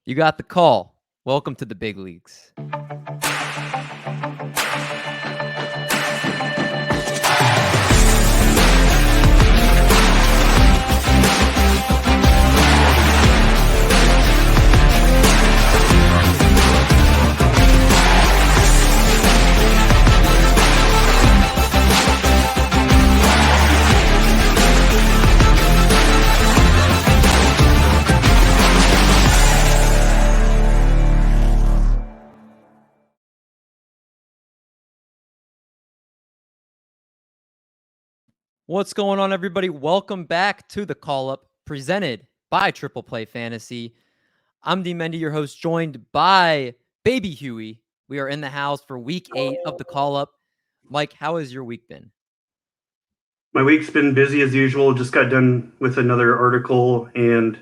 You got the call. Welcome to the big leagues. What's going on, everybody? Welcome back to the Call Up, presented by Triple Play Fantasy. I'm D. Mendy, your host, joined by Baby Huey. We are in the house for week 8 of the Call Up. Mike, how has your week been? My week's been busy as usual. Just got done with another article and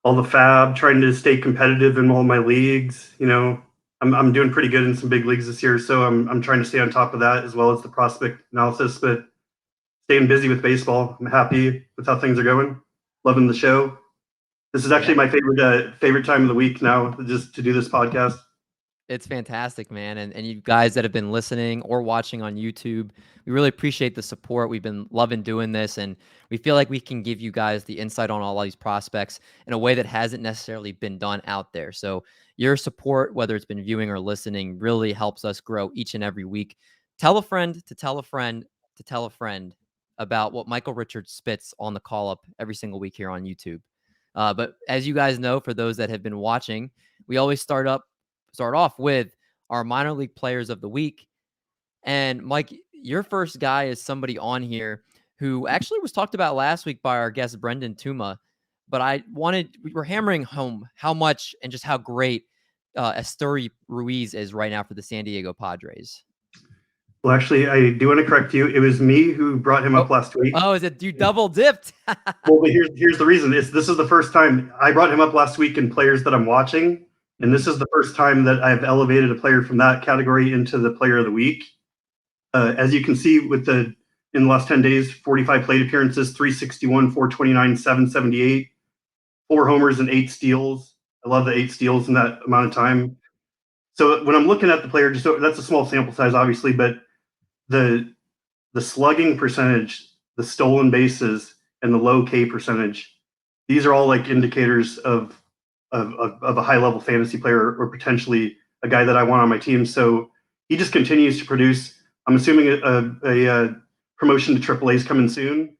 all the fab, trying to stay competitive in all my leagues. I'm doing pretty good in some big leagues this year, so I'm trying to stay on top of that as well as the prospect analysis. But staying busy with baseball. I'm happy with how things are going. Loving the show. This is actually my favorite time of the week now, just to do this podcast. It's fantastic, man. And you guys that have been listening or watching on YouTube, we really appreciate the support. We've been loving doing this, and we feel like we can give you guys the insight on all these prospects in a way that hasn't necessarily been done out there. So your support, whether it's been viewing or listening, really helps us grow each and every week. Tell a friend to tell a friend to tell a friend about what Michael Richards spits on the call up every single week here on YouTube. But as you guys know, for those that have been watching, we always start off with our minor league players of the week. And Mike, your first guy is somebody on here who actually was talked about last week by our guest Brendan Tuma. But we were hammering home how much and just how great Esteury Ruiz is right now for the San Diego Padres. Well, actually, I do want to correct you. It was me who brought him up last week. Oh, is it you double dipped? Well, but here's the reason. This is the first time I brought him up last week in players that I'm watching. And this is the first time that I've elevated a player from that category into the player of the week. As you can see in the last 10 days, 45 plate appearances, 361, 429, 778, 4 homers and 8 steals. I love the 8 steals in that amount of time. So when I'm looking at the player, that's a small sample size, obviously, but the slugging percentage, the stolen bases, and the low K percentage, these are all like indicators of a high level fantasy player or potentially a guy that I want on my team. So he just continues to produce. I'm assuming a promotion to AAA is coming soon,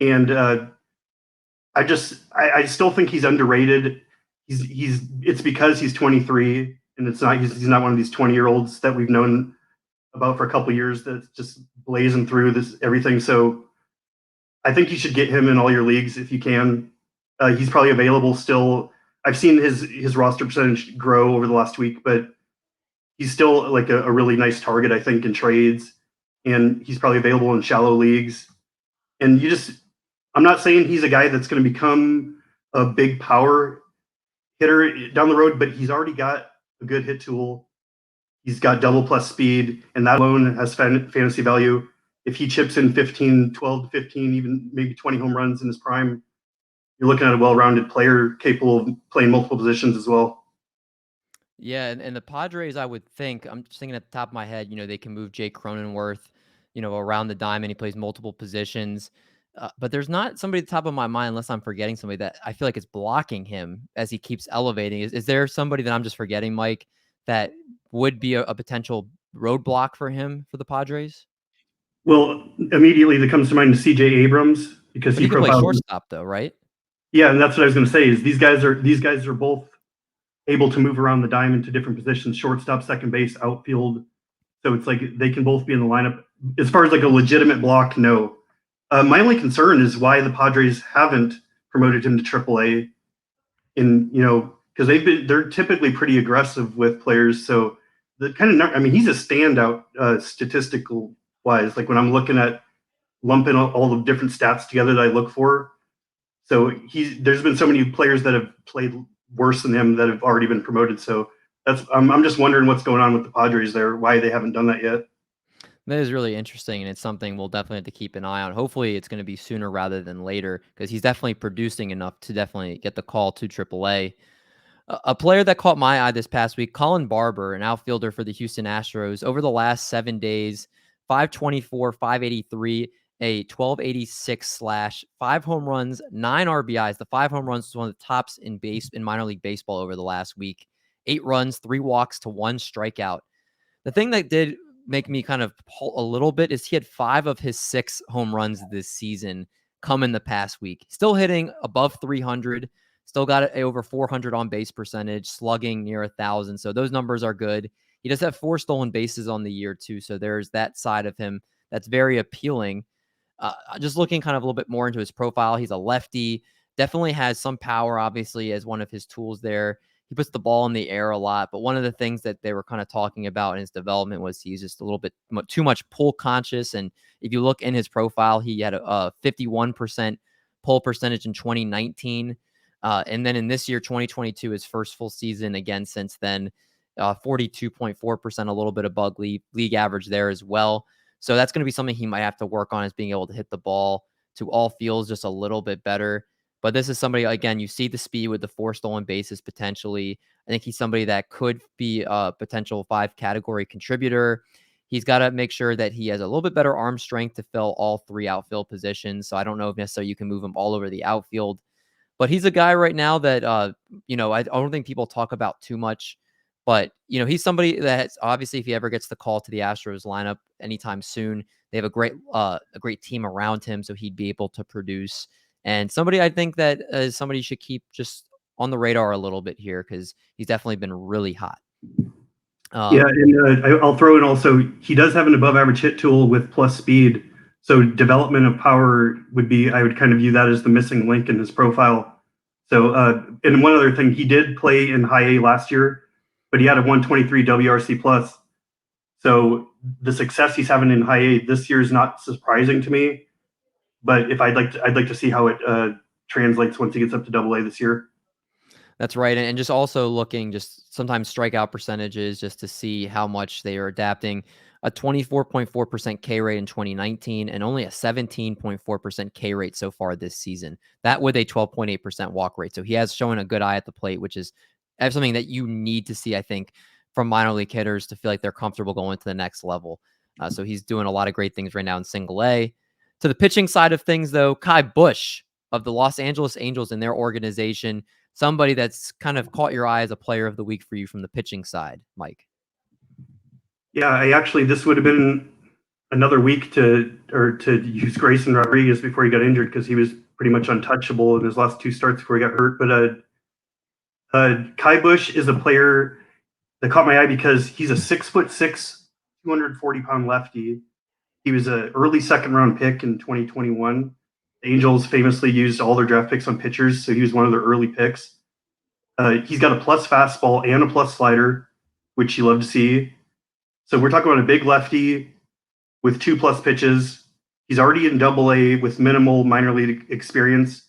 and I still think he's underrated. It's because he's 23, and he's not one of these 20-year-olds that we've known about for a couple of years that's just blazing through this everything. So I think you should get him in all your leagues if you can. He's probably available still. I've seen his roster percentage grow over the last week, but he's still like a really nice target, I think, in trades, and he's probably available in shallow leagues. And I'm not saying he's a guy that's going to become a big power hitter down the road, but he's already got a good hit tool. He's got double plus speed, and that alone has fantasy value. If he chips in 12 to 15, even maybe 20 home runs in his prime, you're looking at a well-rounded player capable of playing multiple positions as well. Yeah, and the Padres, I would think, I'm just thinking at the top of my head, they can move Jake Cronenworth, around the diamond. He plays multiple positions. But there's not somebody at the top of my mind, unless I'm forgetting somebody that I feel like is blocking him as he keeps elevating. Is there somebody that I'm just forgetting, Mike, that would be a potential roadblock for him for the Padres? Well, immediately that comes to mind is C.J. Abrams, because But he can play shortstop, though, right? Yeah, and that's what I was going to say. Is these guys are both able to move around the diamond to different positions: shortstop, second base, outfield. So it's like they can both be in the lineup. As far as like a legitimate block, no. My only concern is why the Padres haven't promoted him to AAA. Because they're typically pretty aggressive with players. So the kind of he's a standout statistical wise. Like when I'm looking at lumping all the different stats together that I look for. So there's been so many players that have played worse than him that have already been promoted. So I'm just wondering what's going on with the Padres there, why they haven't done that yet. That is really interesting, and it's something we'll definitely have to keep an eye on. Hopefully, it's going to be sooner rather than later, because he's definitely producing enough to definitely get the call to AAA. A player that caught my eye this past week, Colin Barber, an outfielder for the Houston Astros, over the last 7 days, 524, 583, a 1286 slash, 5 home runs, 9 RBIs. The 5 home runs was one of the tops in minor league baseball over the last week. 8 runs, 3 walks to 1 strikeout. The thing that did make me kind of pull a little bit is he had 5 of his 6 home runs this season come in the past week. Still hitting above 300, still got a over 400 on base percentage, slugging near 1,000. So those numbers are good. He does have 4 stolen bases on the year too. So there's that side of him that's very appealing. Just looking kind of a little bit more into his profile, he's a lefty, definitely has some power, obviously, as one of his tools there. He puts the ball in the air a lot, but one of the things that they were kind of talking about in his development was he's just a little bit too much pull conscious. And if you look in his profile, he had a 51% pull percentage in 2019. And then in this year, 2022, his first full season again since then, 42.4%, a little bit above league average there as well. So that's going to be something he might have to work on, is being able to hit the ball to all fields just a little bit better. But this is somebody, again, you see the speed with the 4 stolen bases potentially. I think he's somebody that could be a potential 5 category contributor. He's got to make sure that he has a little bit better arm strength to fill all 3 outfield positions. So I don't know if necessarily you can move him all over the outfield. But he's a guy right now that, I don't think people talk about too much. But, he's somebody that obviously, if he ever gets the call to the Astros lineup anytime soon, they have a great team around him, so he'd be able to produce. And somebody I think that is somebody you should keep just on the radar a little bit here, because he's definitely been really hot. Yeah, and I'll throw in also, he does have an above average hit tool with plus speed. So development of power I would kind of view that as the missing link in his profile. So, and one other thing, he did play in high A last year, but he had a 123 WRC plus. So the success he's having in high A this year is not surprising to me. But I'd like to see how it translates once he gets up to Double A this year. That's right. And just also looking just sometimes strikeout percentages just to see how much they are adapting. A 24.4% K rate in 2019 and only a 17.4% K rate so far this season. That with a 12.8% walk rate. So he has shown a good eye at the plate, which is something that you need to see, I think, from minor league hitters to feel like they're comfortable going to the next level. So he's doing a lot of great things right now in single A. To the pitching side of things, though, Kai Bush of the Los Angeles Angels and their organization, somebody that's kind of caught your eye as a player of the week for you from the pitching side, Mike. Yeah, this would have been another week to use Grayson Rodriguez before he got injured, because he was pretty much untouchable in his last 2 starts before he got hurt. But Kai Bush is a player that caught my eye because he's a 6'6", 240-pound lefty. He was an early second-round pick in 2021. The Angels famously used all their draft picks on pitchers, so he was one of their early picks. He's got a plus fastball and a plus slider, which you love to see. So we're talking about a big lefty with 2+ pitches. He's already in Double A with minimal minor league experience.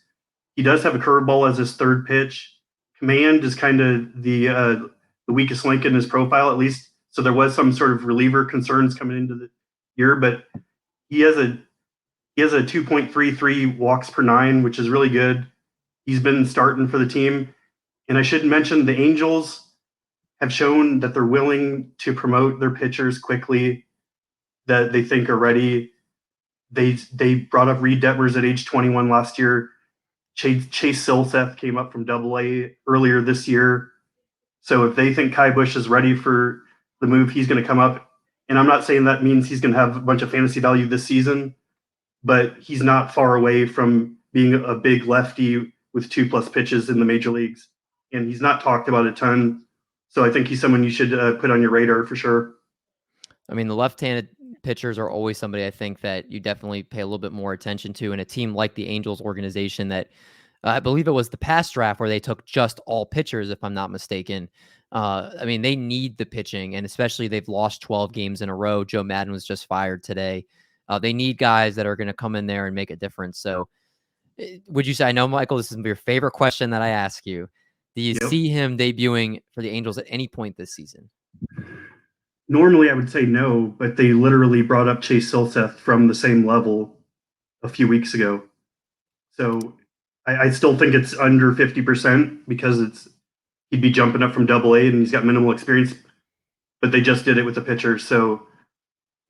He does have a curveball as his 3rd pitch. Command is kind of the weakest link in his profile, at least. So there was some sort of reliever concerns coming into the year, but he has a 2.33 walks per 9, which is really good. He's been starting for the team. And I should mention the Angels have shown that they're willing to promote their pitchers quickly that they think are ready. They brought up Reed Detmers at age 21 last year. Chase Silseth came up from Double A earlier this year. So if they think Kai Bush is ready for the move, he's going to come up. And I'm not saying that means he's going to have a bunch of fantasy value this season, but he's not far away from being a big lefty with 2+ pitches in the major leagues. And he's not talked about a ton. So I think he's someone you should put on your radar for sure. I mean, the left-handed pitchers are always somebody I think that you definitely pay a little bit more attention to. And a team like the Angels organization that I believe it was the past draft where they took just all pitchers, if I'm not mistaken. I mean, they need the pitching, and especially they've lost 12 games in a row. Joe Madden was just fired today. They need guys that are going to come in there and make a difference. So would you say, I know, Michael, this is your favorite question that I ask you. Do you see him debuting for the Angels at any point this season? Normally I would say no, but they literally brought up Chase Silseth from the same level a few weeks ago. So I still think it's under 50% because he'd be jumping up from Double A, and he's got minimal experience. But they just did it with a pitcher, so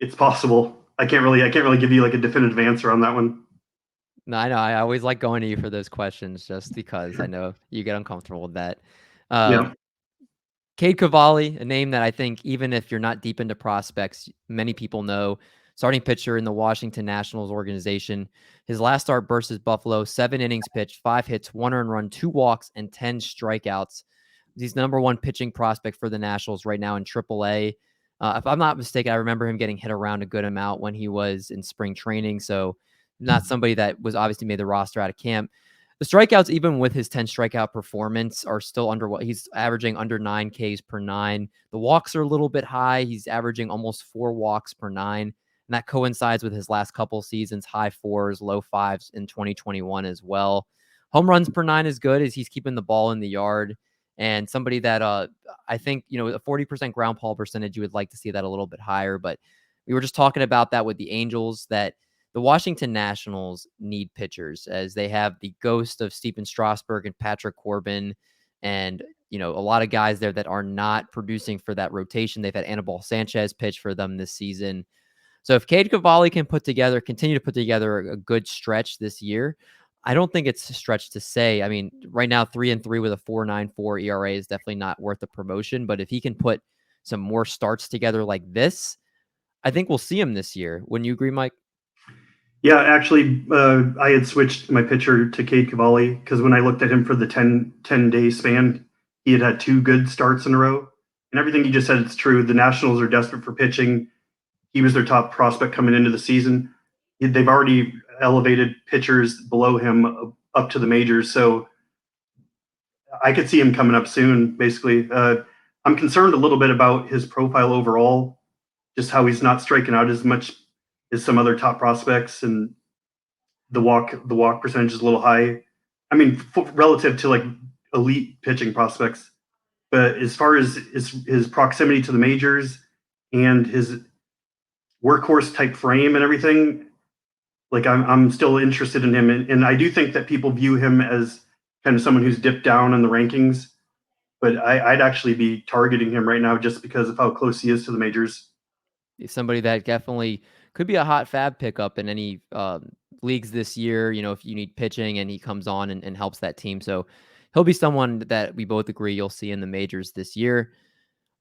it's possible. I can't really give you like a definitive answer on that one. No, I know. I always like going to you for those questions just because I know you get uncomfortable with that. Yeah. Cade Cavalli, a name that I think even if you're not deep into prospects, many people know. Starting pitcher in the Washington Nationals organization. His last start versus Buffalo, 7 innings pitched, 5 hits, 1 earned run, 2 walks, and 10 strikeouts. He's number 1 pitching prospect for the Nationals right now in AAA. If I'm not mistaken, I remember him getting hit around a good amount when he was in spring training. So not somebody that was obviously made the roster out of camp. The strikeouts, even with his 10 strikeout performance, are still under what he's averaging under 9 Ks per 9. The walks are a little bit high. He's averaging almost 4 walks per 9. And that coincides with his last couple seasons, high 4s, low 5s in 2021 as well. Home runs per 9 is good as he's keeping the ball in the yard. And somebody that I think, a 40% ground ball percentage, you would like to see that a little bit higher. But we were just talking about that with the Angels, that the Washington Nationals need pitchers as they have the ghost of Stephen Strasburg and Patrick Corbin and, a lot of guys there that are not producing for that rotation. They've had Anibal Sanchez pitch for them this season. So if Cade Cavalli can continue to put together a good stretch this year, I don't think it's a stretch to say. I mean, right now, 3-3 with a 4.94 ERA is definitely not worth the promotion. But if he can put some more starts together like this, I think we'll see him this year. Wouldn't you agree, Mike? Yeah, actually, I had switched my pitcher to Cade Cavalli because when I looked at him for the 10-day span, he had 2 good starts in a row. And everything you just said, it's true. The Nationals are desperate for pitching. He was their top prospect coming into the season. They've already elevated pitchers below him up to the majors. So I could see him coming up soon, basically. I'm concerned a little bit about his profile overall, just how he's not striking out as much as some other top prospects, and the walk percentage is a little high. I mean, relative to like elite pitching prospects, but as far as his proximity to the majors and his workhorse type frame and everything, like I'm still interested in him, and I do think that people view him as kind of someone who's dipped down in the rankings. But I'd actually be targeting him right now just because of how close he is to the majors. He's somebody that definitely could be a hot fab pickup in any leagues this year, if you need pitching and he comes on and helps that team. So he'll be someone that we both agree you'll see in the majors this year.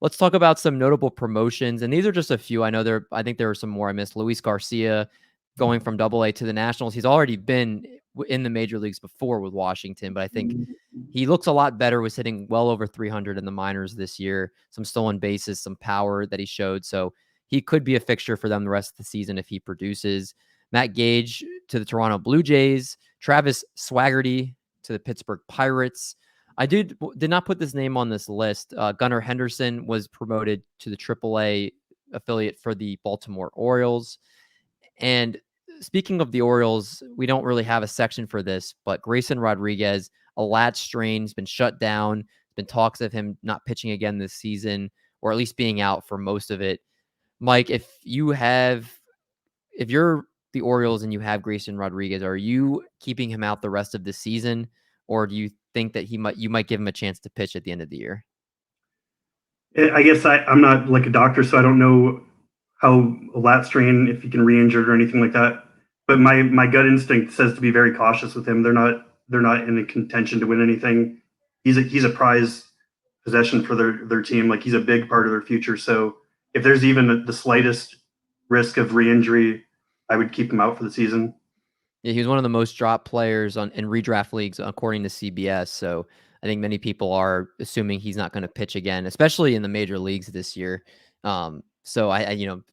Let's talk about some notable promotions. And these are just a few. I think there are some more I missed. Luis Garcia going from Double A to the Nationals. He's already been in the major leagues before with Washington, but I think he looks a lot better, was hitting well over 300 in the minors this year, some stolen bases, some power that he showed. So he could be a fixture for them the rest of the season if he produces. Matt Gage to the Toronto Blue Jays, Travis Swaggerty to the Pittsburgh Pirates. I did not put this name on this list. Gunnar Henderson was promoted to the AAA affiliate for the Baltimore Orioles. And speaking of the Orioles, we don't really have a section for this, but Grayson Rodriguez, a lat strain, has been shut down. There's been talks of him not pitching again this season, or at least being out for most of it. Mike, if you're the Orioles and you have Grayson Rodriguez, are you keeping him out the rest of the season, or do you think that you might give him a chance to pitch at the end of the year? I guess I'm not like a doctor, so I don't know how a lat strain, if he can re-injure it or anything like that. But my gut instinct says to be very cautious with him. They're not in a contention to win anything. He's a prize possession for their team. Like he's a big part of their future. So if there's even the slightest risk of re-injury, I would keep him out for the season. Yeah, he was one of the most dropped players in redraft leagues, according to CBS. So I think many people are assuming he's not going to pitch again, especially in the major leagues this year. So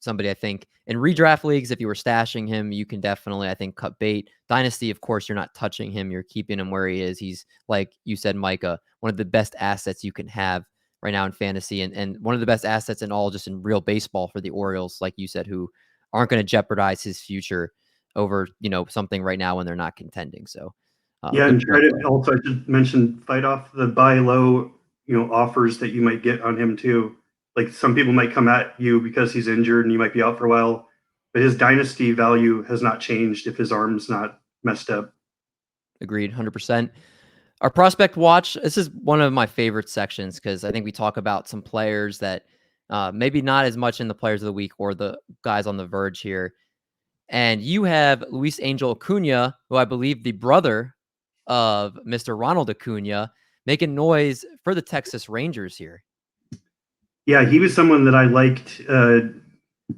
somebody I think in redraft leagues, if you were stashing him, you can definitely, I think, cut bait. Dynasty, of course, you're not touching him. You're keeping him where he is. He's, like you said, Micah, one of the best assets you can have right now in fantasy, and one of the best assets in all just in real baseball for the Orioles, like you said, who aren't going to jeopardize his future over, something right now when they're not contending. So Yeah, good and try point to there. also, I should mention, fight off the buy low, offers that you might get on him too. Like some people might come at you because he's injured and you might be out for a while, but his dynasty value has not changed if his arm's not messed up. Agreed, 100%. Our prospect watch, this is one of my favorite sections because I think we talk about some players that maybe not as much in the players of the week or the guys on the verge here. And you have Luisangel Acuna, who I believe the brother of Mr. Ronald Acuna, making noise for the Texas Rangers here. Yeah, he was someone that I liked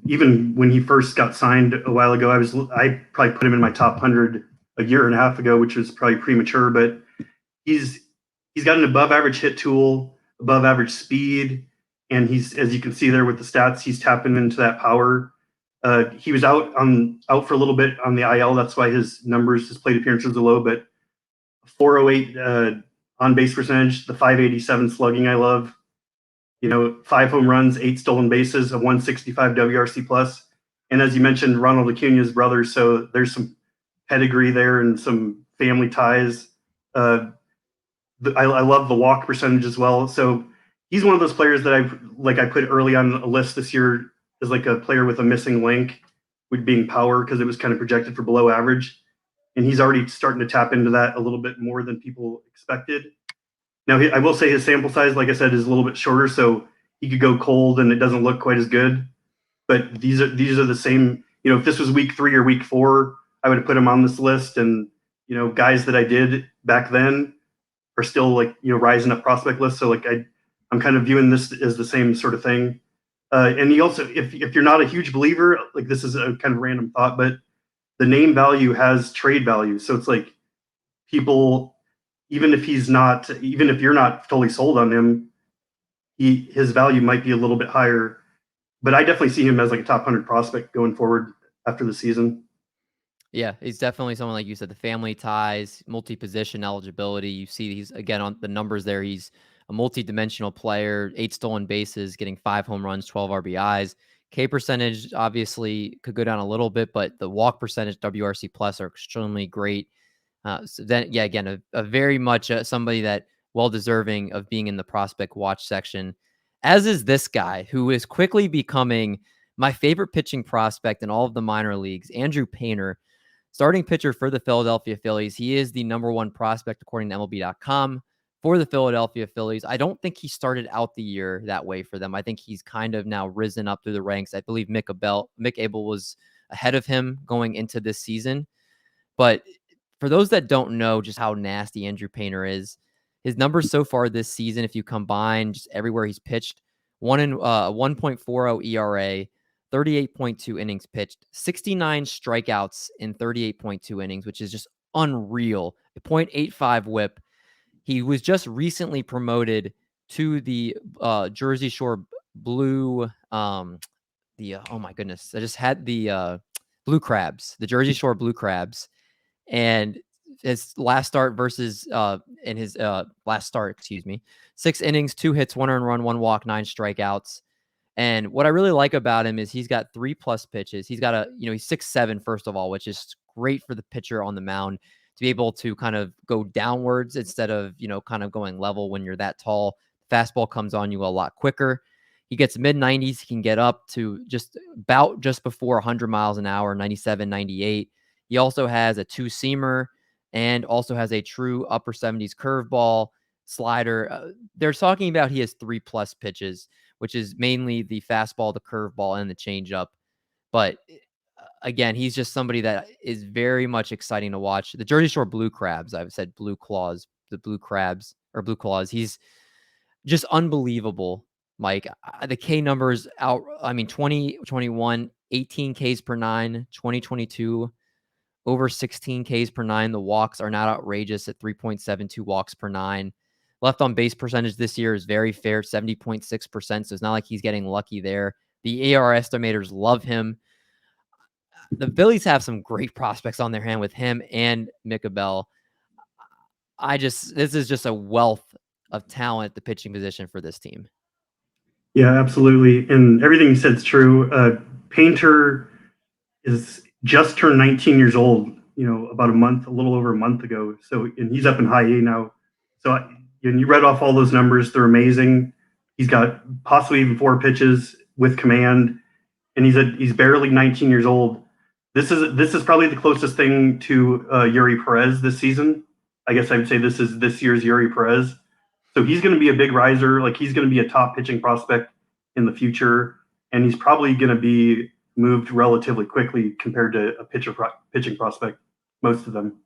even when he first got signed a while ago. I probably put him in my top 100 a year and a half ago, which was probably premature, but he's got an above average hit tool, above average speed, and he's, as you can see there with the stats, he's tapping into that power. He was out for a little bit on the IL. That's why his numbers, his plate appearances are low, but 408 on base percentage, the 587 slugging I love. 5 home runs, 8 stolen bases, a 165 WRC plus. And as you mentioned, Ronald Acuna's brother, so there's some pedigree there and some family ties. I love the walk percentage as well. So he's one of those players that I put early on a list this year as like a player with a missing link, with being power, because it was kind of projected for below average. And he's already starting to tap into that a little bit more than people expected. Now, I will say his sample size, like I said, is a little bit shorter, so he could go cold and it doesn't look quite as good. But these are the same. If this was week 3 or week 4, I would have put him on this list. And guys that I did back then are still rising up prospect lists. So I'm kind of viewing this as the same sort of thing. And you also, if you're not a huge believer, this is a kind of random thought, but the name value has trade value. So it's like people, even if you're not totally sold on him, his value might be a little bit higher. But I definitely see him as like a top 100 prospect going forward after the season. Yeah, he's definitely someone, like you said, the family ties, multi-position eligibility. You see he's, again, on the numbers there, he's a multi-dimensional player, 8 stolen bases, getting 5 home runs, 12 RBIs. K percentage obviously could go down a little bit, but the walk percentage, WRC plus, are extremely great. So then, yeah, again, a very much somebody that well-deserving of being in the prospect watch section, as is this guy, who is quickly becoming my favorite pitching prospect in all of the minor leagues, Andrew Painter. Starting pitcher for the Philadelphia Phillies. He is the number 1 prospect, according to MLB.com, for the Philadelphia Phillies. I don't think he started out the year that way for them. I think he's kind of now risen up through the ranks. I believe Mick Abel was ahead of him going into this season. But for those that don't know just how nasty Andrew Painter is, his numbers so far this season, if you combine just everywhere he's pitched, 1.40 ERA, 38.2 innings pitched, 69 strikeouts in 38.2 innings, which is just unreal. A .85 whip. He was just recently promoted to the Jersey Shore Blue. Oh my goodness, I just had the Blue Crabs, the Jersey Shore Blue Crabs, and his last start versus in his last start, 6 innings, 2 hits, 1 earned run, 1 walk, 9 strikeouts. And what I really like about him is he's got 3+ pitches. He's got he's 6'7", first of all, which is great for the pitcher on the mound to be able to kind of go downwards instead of, kind of going level when you're that tall. Fastball comes on you a lot quicker. He gets mid-90s. He can get up to just before 100 miles an hour, 97, 98. He also has a 2-seamer and also has a true upper 70s curveball, slider. They're talking about he has 3+ pitches, which is mainly the fastball, the curveball, and the changeup. But again, he's just somebody that is very much exciting to watch. The Jersey Shore Blue Crabs, I've said Blue Claws, the Blue Crabs or Blue Claws. He's just unbelievable, Mike. The K numbers out. 2021, 18 Ks per 9, 2022, over 16 Ks per 9. The walks are not outrageous at 3.72 walks per 9. Left on base percentage this year is very fair, 70.6%. So it's not like he's getting lucky there. The AR estimators love him. The Phillies have some great prospects on their hand with him and Mick Abel. This is just a wealth of talent at the pitching position for this team. Yeah, absolutely. And everything you said is true. Painter is just turned 19 years old, about a little over a month ago. So, and he's up in high A now. So, and you read off all those numbers. They're amazing. He's got possibly even 4 pitches with command, and he's barely 19 years old. This is probably the closest thing to Yuri Perez this season. I guess I would say this is this year's Yuri Perez. So he's going to be a big riser. Like he's going to be a top pitching prospect in the future, and he's probably going to be moved relatively quickly compared to a pitching prospect. Most of them.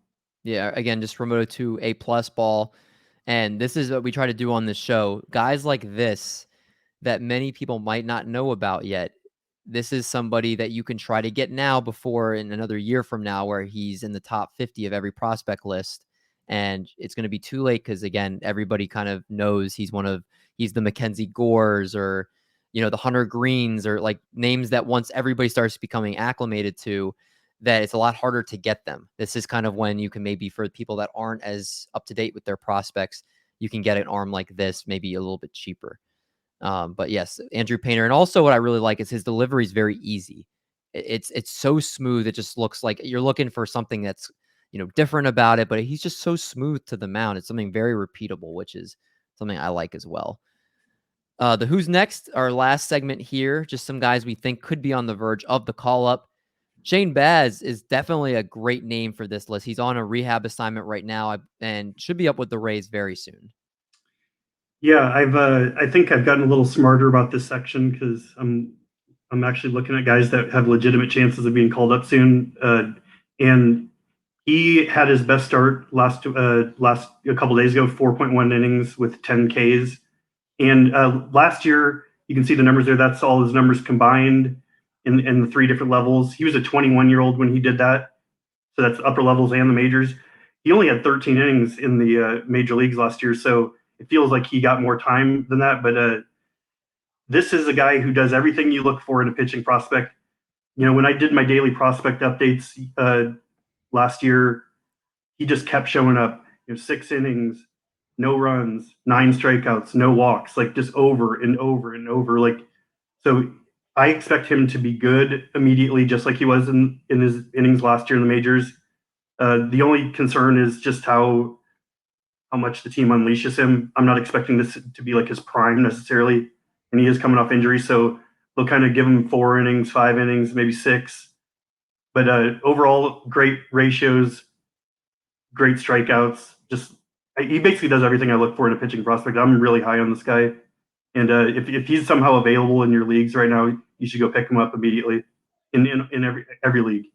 Yeah, again, just promoted to A plus ball. And this is what we try to do on this show. Guys like this that many people might not know about yet. This is somebody that you can try to get now before in another year from now where he's in the top 50 of every prospect list. And it's going to be too late because, again, everybody kind of knows he's the Mackenzie Gores or, the Hunter Greenes or like names that once everybody starts becoming acclimated to, that it's a lot harder to get them. This is kind of when you can maybe, for people that aren't as up to date with their prospects, you can get an arm like this, maybe a little bit cheaper. But yes, Andrew Painter. And also what I really like is his delivery is very easy. It's so smooth. It just looks like you're looking for something that's, different about it, but he's just so smooth to the mound. It's something very repeatable, which is something I like as well. The Who's Next, our last segment here, just some guys we think could be on the verge of the call up. Shane Baz is definitely a great name for this list. He's on a rehab assignment right now and should be up with the Rays very soon. Yeah, I think I've gotten a little smarter about this section because I'm actually looking at guys that have legitimate chances of being called up soon. And he had his best start last a couple days ago, 4.1 innings with 10 Ks. And last year, you can see the numbers there. That's all his numbers combined in the three different levels. He was a 21-year-old when he did that. So that's upper levels and the majors. He only had 13 innings in the major leagues last year. So it feels like he got more time than that. But this is a guy who does everything you look for in a pitching prospect. When I did my daily prospect updates last year, he just kept showing up. 6 innings, no runs, 9 strikeouts, no walks, like just over and over and over. Like, so I expect him to be good immediately, just like he was in his innings last year in the majors. The only concern is just how much the team unleashes him. I'm not expecting this to be like his prime necessarily, and he is coming off injury, so they'll kind of give him 4 innings, 5 innings, maybe 6. But overall, great ratios, great strikeouts. Just he basically does everything I look for in a pitching prospect. I'm really high on this guy, and if he's somehow available in your leagues right now, you should go pick him up immediately in every league.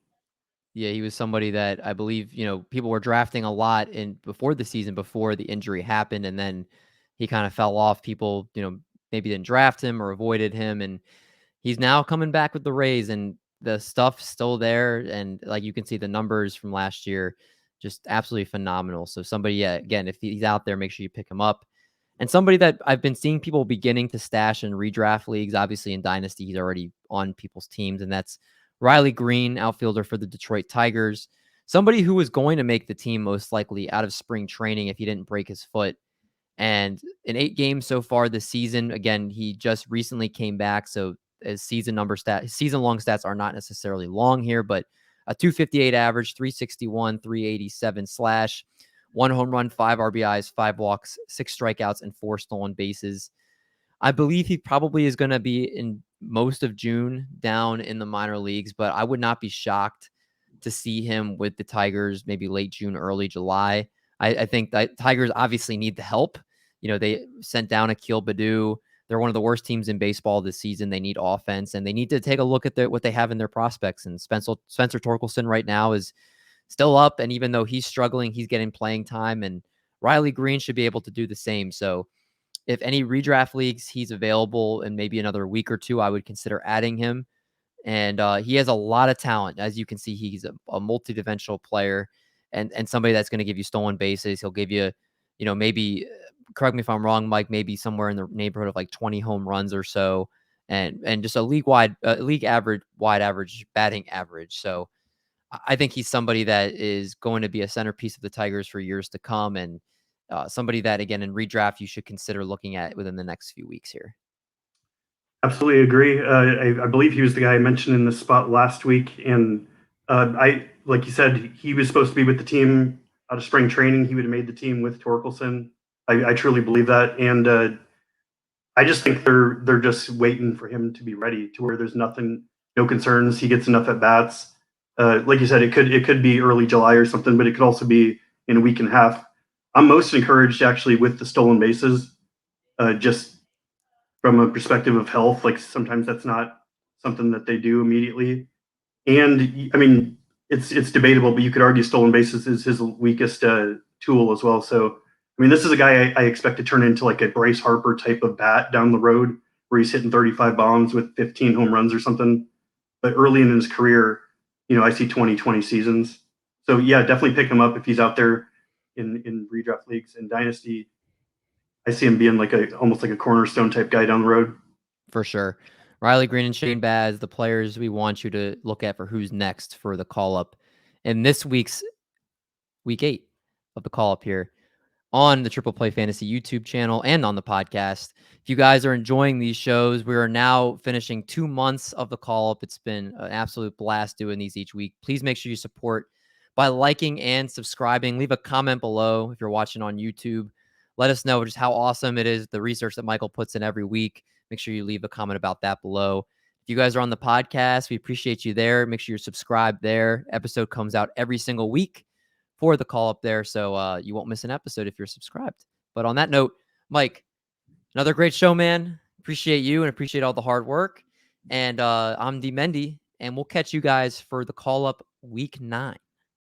Yeah, he was somebody that I believe, people were drafting a lot in before the season, before the injury happened, and then he kind of fell off. People, maybe didn't draft him or avoided him, and he's now coming back with the Rays, and the stuff's still there. And like you can see the numbers from last year, just absolutely phenomenal. So somebody, yeah, again, if he's out there, make sure you pick him up. And somebody that I've been seeing people beginning to stash in redraft leagues, obviously in Dynasty, he's already on people's teams, and that's Riley Greene, outfielder for the Detroit Tigers. Somebody who was going to make the team most likely out of spring training if he didn't break his foot. And in 8 games so far this season, again, he just recently came back, so his season long stats are not necessarily long here, but a 258 average, 361, 387 slash, 1 home run, 5 RBIs, 5 walks, 6 strikeouts, and 4 stolen bases. I believe he probably is going to be in most of June down in the minor leagues, but I would not be shocked to see him with the Tigers maybe late June, early July. I think that Tigers obviously need the help. They sent down Akil Baddoo. They're one of the worst teams in baseball this season. They need offense, and they need to take a look at what they have in their prospects. And Spencer Torkelson right now is still up, and even though he's struggling, he's getting playing time, and Riley Greene should be able to do the same. So if any redraft leagues he's available in maybe another week or two, I would consider adding him. And he has a lot of talent. As you can see, he's a multi-dimensional player and somebody that's going to give you stolen bases. He'll give you, maybe, correct me if I'm wrong, Mike, maybe somewhere in the neighborhood of like 20 home runs or so, and just a league average batting average. So I think he's somebody that is going to be a centerpiece of the Tigers for years to come, and somebody that, again, in redraft, you should consider looking at within the next few weeks here. Absolutely agree. I believe he was the guy I mentioned in the spot last week, and like you said, he was supposed to be with the team out of spring training. He would have made the team with Torkelson. I truly believe that, and I just think they're just waiting for him to be ready to where there's no concerns. He gets enough at bats. Like you said, it could be early July or something, but it could also be in a week and a half. I'm most encouraged actually with the stolen bases, just from a perspective of health. Like sometimes that's not something that they do immediately. And I mean, it's debatable, but you could argue stolen bases is his weakest tool as well. So I mean, this is a guy I expect to turn into like a Bryce Harper type of bat down the road, where he's hitting 35 bombs with 15 home runs or something. But early in his career, I see 20 seasons. So yeah, definitely pick him up if he's out there in redraft leagues and dynasty. I see him being like almost like a cornerstone type guy down the road. For sure. Riley Greene and Shane Baz, the players we want you to look at for who's next for the call up in this week's week 8 of the call up here on the Triple Play Fantasy YouTube channel and on the podcast. If you guys are enjoying these shows, we are now finishing 2 months of the call up. It's been an absolute blast doing these each week. Please make sure you support by liking and subscribing. Leave a comment below if you're watching on YouTube. Let us know just how awesome it is, the research that Michael puts in every week. Make sure you leave a comment about that below. If you guys are on the podcast, we appreciate you there. Make sure you're subscribed there. Episode comes out every single week for the call up there, so you won't miss an episode if you're subscribed. But on that note, Mike, another great show, man. Appreciate you and appreciate all the hard work. And I'm D Mendy, and we'll catch you guys for the call up week 9.